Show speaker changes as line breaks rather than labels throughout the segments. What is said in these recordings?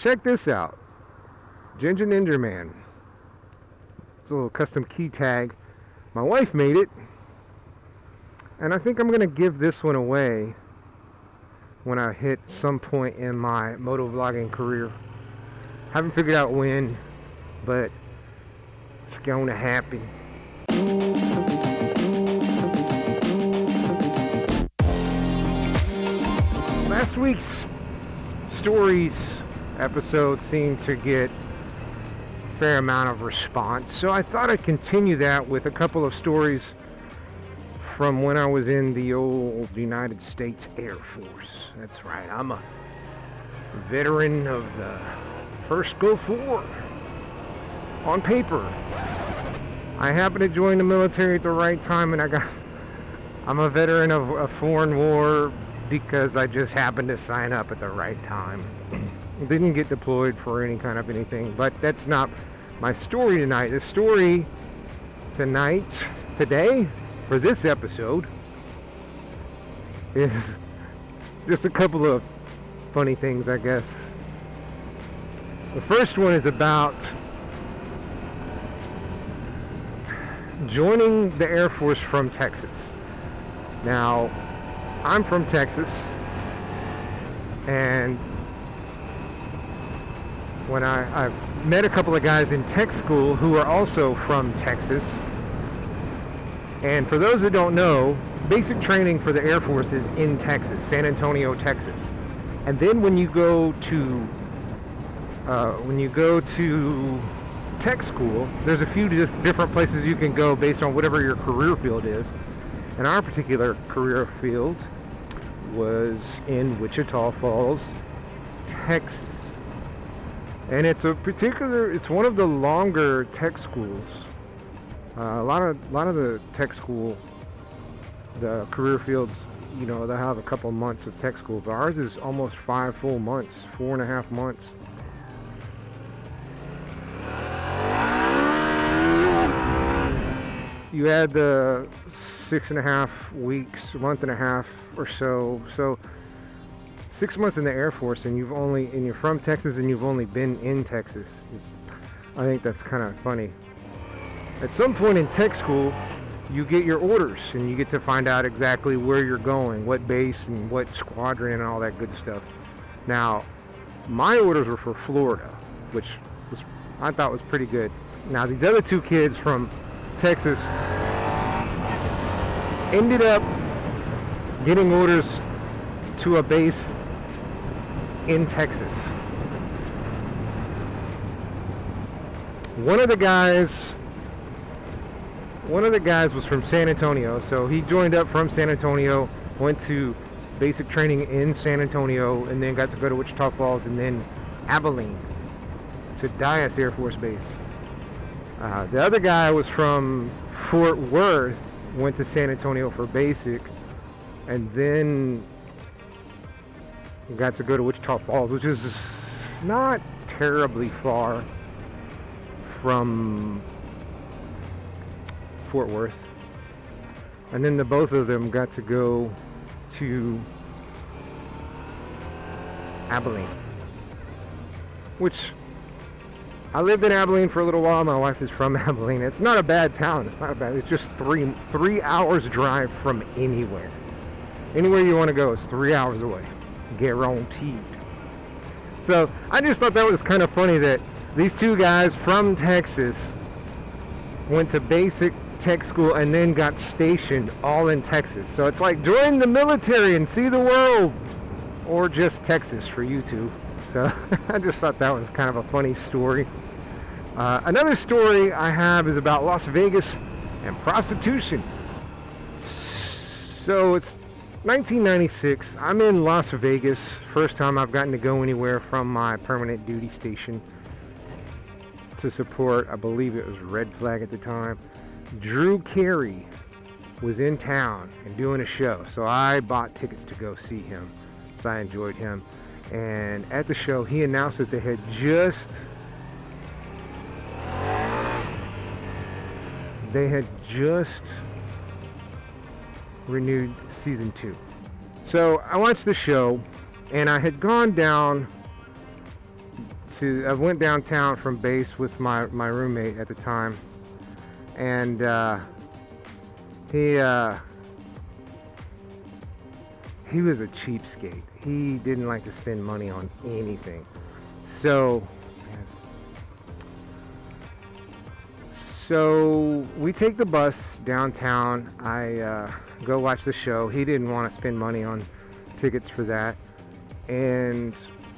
check this out. Ginja Ninja Man. It's a little custom key tag. My wife made it. And I think I'm going to give this one away when I hit some point in my motovlogging career. Haven't figured out when, but it's going to happen. Last week's stories episode seemed to get a fair amount of response, so I thought I'd continue that with a couple of stories from when I was in the old United States Air Force. That's right, I'm a veteran of the first Gulf War. On paper, I happened to join the military at the right time, and I'm a veteran of a foreign war because I just happened to sign up at the right time. Didn't get deployed for any kind of anything, but that's not my story tonight. The story today, for this episode, is just a couple of funny things, I guess. The first one is about joining the Air Force from Texas. Now, I'm from Texas, and when I've met a couple of guys in tech school who are also from Texas. And for those that don't know, basic training for the Air Force is in Texas, San Antonio, Texas. And then when you go to tech school, there's a few different places you can go based on whatever your career field is. And our particular career field was in Wichita Falls, Texas. And it's one of the longer tech schools. A lot of the tech school, the career fields, they have a couple months of tech school, but ours is almost 5 full months, 4.5 months. You add the 6.5 weeks, a month and a half or so. So 6 months in the Air Force, and you're from Texas, and you've only been in Texas. I think that's kind of funny. At some point in tech school, you get your orders, and you get to find out exactly where you're going, what base and what squadron and all that good stuff. Now, my orders were for Florida, which I thought was pretty good. Now, these other two kids from Texas ended up getting orders to a base in Texas. One of the guys was from San Antonio, so he joined up from San Antonio, went to basic training in San Antonio, and then got to go to Wichita Falls and then Abilene to Dyess Air Force Base. The other guy was from Fort Worth, went to San Antonio for basic, and then got to go to Wichita Falls, which is not terribly far from Fort Worth. And then the both of them got to go to Abilene, which I lived in Abilene for a little while. My wife is from Abilene. It's not a bad town. It's not bad. It's just three hours drive from anywhere. Anywhere you want to go is 3 hours away, guaranteed. So I just thought that was kind of funny that these two guys from Texas went to basic tech school and then got stationed all in Texas. So it's like, join the military and see the world, or just Texas for you two. So I just thought that was kind of a funny story. Another story I have is about Las Vegas and prostitution. So it's 1996. I'm in Las Vegas. First time I've gotten to go anywhere from my permanent duty station to support, I believe it was Red Flag at the time. Drew Carey was in town and doing a show, so I bought tickets to go see him. So I enjoyed him. And at the show, he announced that they had just renewed season 2. So I watched the show, and I had gone down I went downtown from base with my roommate at the time, and he was a cheapskate. He didn't like to spend money on anything. So we take the bus downtown. I go watch the show. He didn't want to spend money on tickets for that. And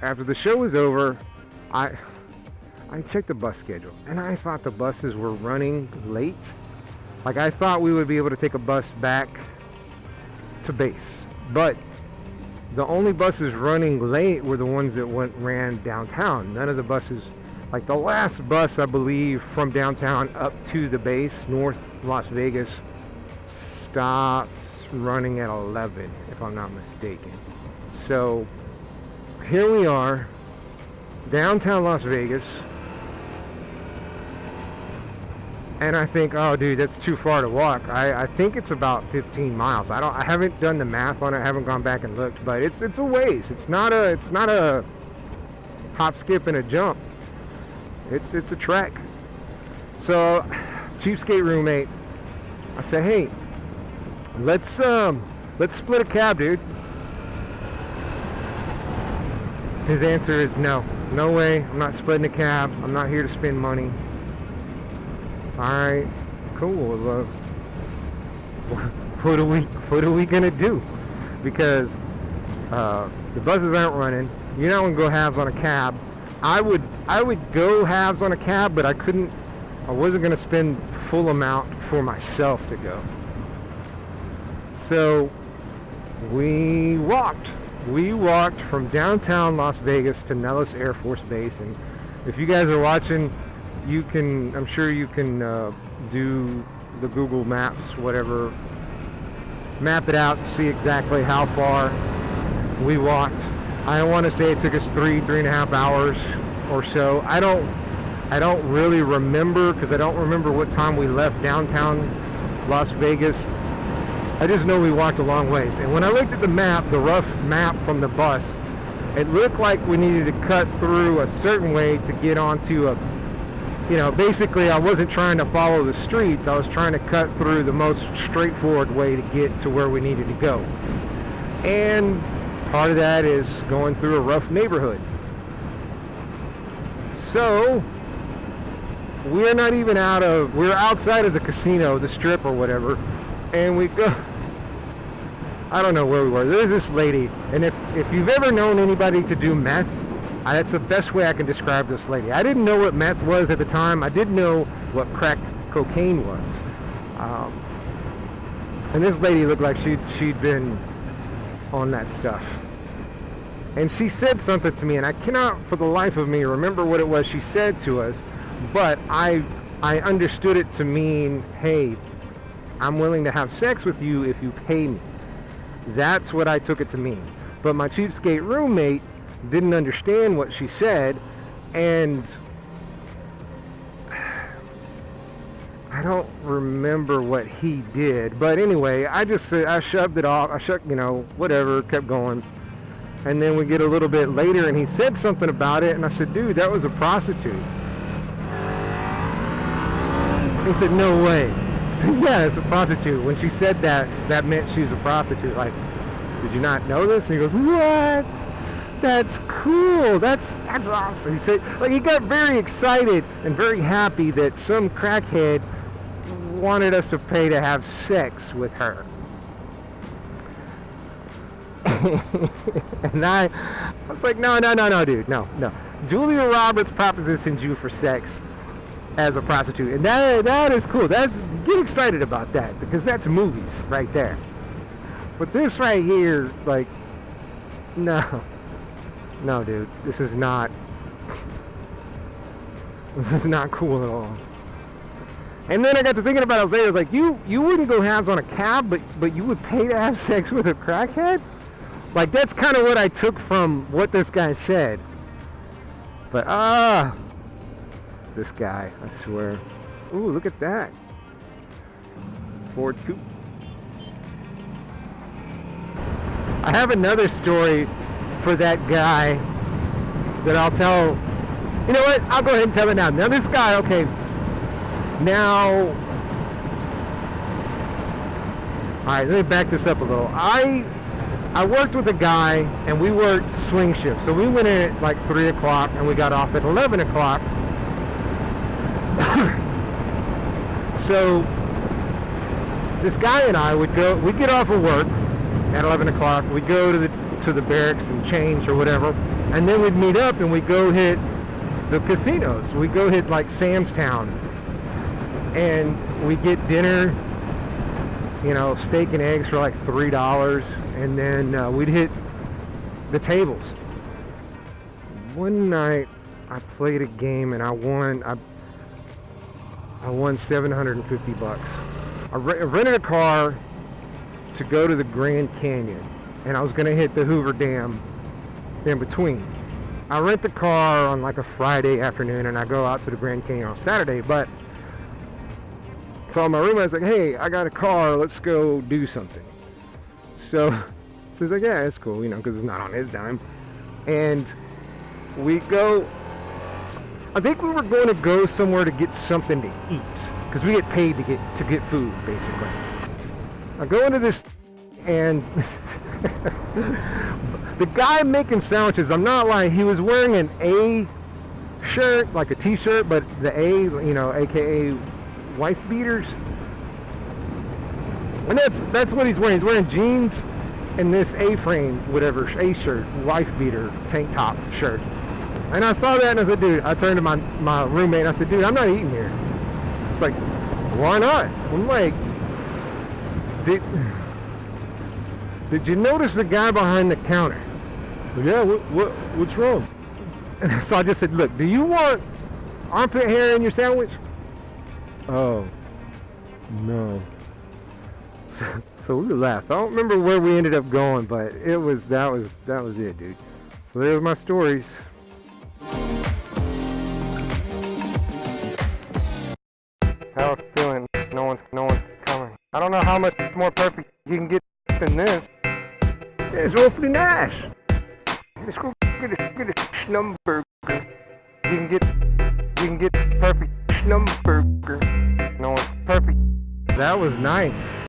after the show was over, I checked the bus schedule, and I thought the buses were running late. Like, I thought we would be able to take a bus back to base, but the only buses running late were the ones that ran downtown. None of the buses, like the last bus, I believe, from downtown up to the base, North Las Vegas, stopped running at 11, if I'm not mistaken. So here we are, downtown Las Vegas, and I think, oh dude, that's too far to walk. I think it's about 15 miles. I haven't done the math on it. I haven't gone back and looked, but it's a ways. It's not a hop, skip, and a jump. It's a trek. So, cheapskate roommate, I said, hey, let's split a cab, dude. His answer is no way. I'm not splitting a cab. I'm not here to spend money. All right, cool. What are we gonna do? Because the buses aren't running. You're not gonna go halves on a cab. I would go halves on a cab, but I wasn't gonna spend full amount for myself to go. So we walked from downtown Las Vegas to Nellis Air Force Base. And if you guys are watching, I'm sure you can do the Google Maps, whatever, map it out to see exactly how far we walked. I want to say it took us 3.5 hours or so. I don't really remember, because I don't remember what time we left downtown Las Vegas. I just know we walked a long ways. And when I looked at the map, the rough map from the bus, it looked like we needed to cut through a certain way to get onto basically I wasn't trying to follow the streets. I was trying to cut through the most straightforward way to get to where we needed to go. And part of that is going through a rough neighborhood. So we're outside of the casino, the strip or whatever, and we go, I don't know where we were. There's this lady, and if you've ever known anybody to do meth, that's the best way I can describe this lady. I didn't know what meth was at the time. I didn't know what crack cocaine was. And this lady looked like she'd been on that stuff. And she said something to me, and I cannot for the life of me remember what it was she said to us, but I understood it to mean, hey, I'm willing to have sex with you if you pay me. That's what I took it to mean. But my cheapskate roommate didn't understand what she said, and I don't remember what he did. But anyway, I shoved it off. Whatever, kept going. And then we get a little bit later, and he said something about it, and I said, dude, that was a prostitute. He said, no way. I said, yeah, it's a prostitute. When she said that, that meant she was a prostitute. Like, did you not know this? And he goes, what? That's cool. That's awesome. He said, like, he got very excited and very happy that some crackhead wanted us to pay to have sex with her. And I was like, no, dude, no. Julia Roberts propositioned you for sex as a prostitute, and that is cool. Get excited about that, because that's movies right there. But this right here, like, no, dude, this is not cool at all. And then I got to thinking about it later. I was like, you wouldn't go halves on a cab, but you would pay to have sex with a crackhead? Like, that's kind of what I took from what this guy said. But this guy, I swear. Ooh, look at that. Ford Coupe. I have another story for that guy that I'll tell You know what? I'll go ahead and tell it now. Now this guy, okay. Now, all right. Let me back this up a little. I worked with a guy, and we worked swing shifts. So we went in at like 3 o'clock, and we got off at 11 o'clock. So this guy and I we'd get off of work at 11 o'clock. We'd go to the barracks and change or whatever, and then we'd meet up and we'd go hit the casinos. We'd go hit like Sam's Town, and we'd get dinner, you know, steak and eggs for like $3, and then we'd hit the tables. One night I played a game and I won 750 bucks. I rented a car to go to the Grand Canyon, and I was going to hit the Hoover Dam in between. I rent the car on like a Friday afternoon, and I go out to the Grand Canyon on Saturday. But so my roommate's like, hey, I got a car, let's go do something. So he's like, yeah, it's cool, you know, because it's not on his dime. And we go, I think we were going to go somewhere to get something to eat, because we get paid to get food, basically. I go into this, and the guy making sandwiches, I'm not lying, he was wearing an A shirt, like a t-shirt, but the A, you know, aka wife beaters. And that's what he's wearing. He's wearing jeans and this A-frame, whatever, A shirt, wife beater, tank top shirt. And I saw that and I said, dude, I turned to my roommate and I said, dude, I'm not eating here. It's like, why not? I'm like, did you notice the guy behind the counter? Yeah, what's wrong? And so I just said, look, do you want armpit hair in your sandwich? Oh, no. So we laughed. I don't remember where we ended up going, but that was it, dude. So there's my stories. How I'm feeling? No one's coming. I don't know how much more perfect you can get than this. It's awfully nice. Let's go get a schnumburger. You can get perfect schnumburger. No one's perfect. That was nice.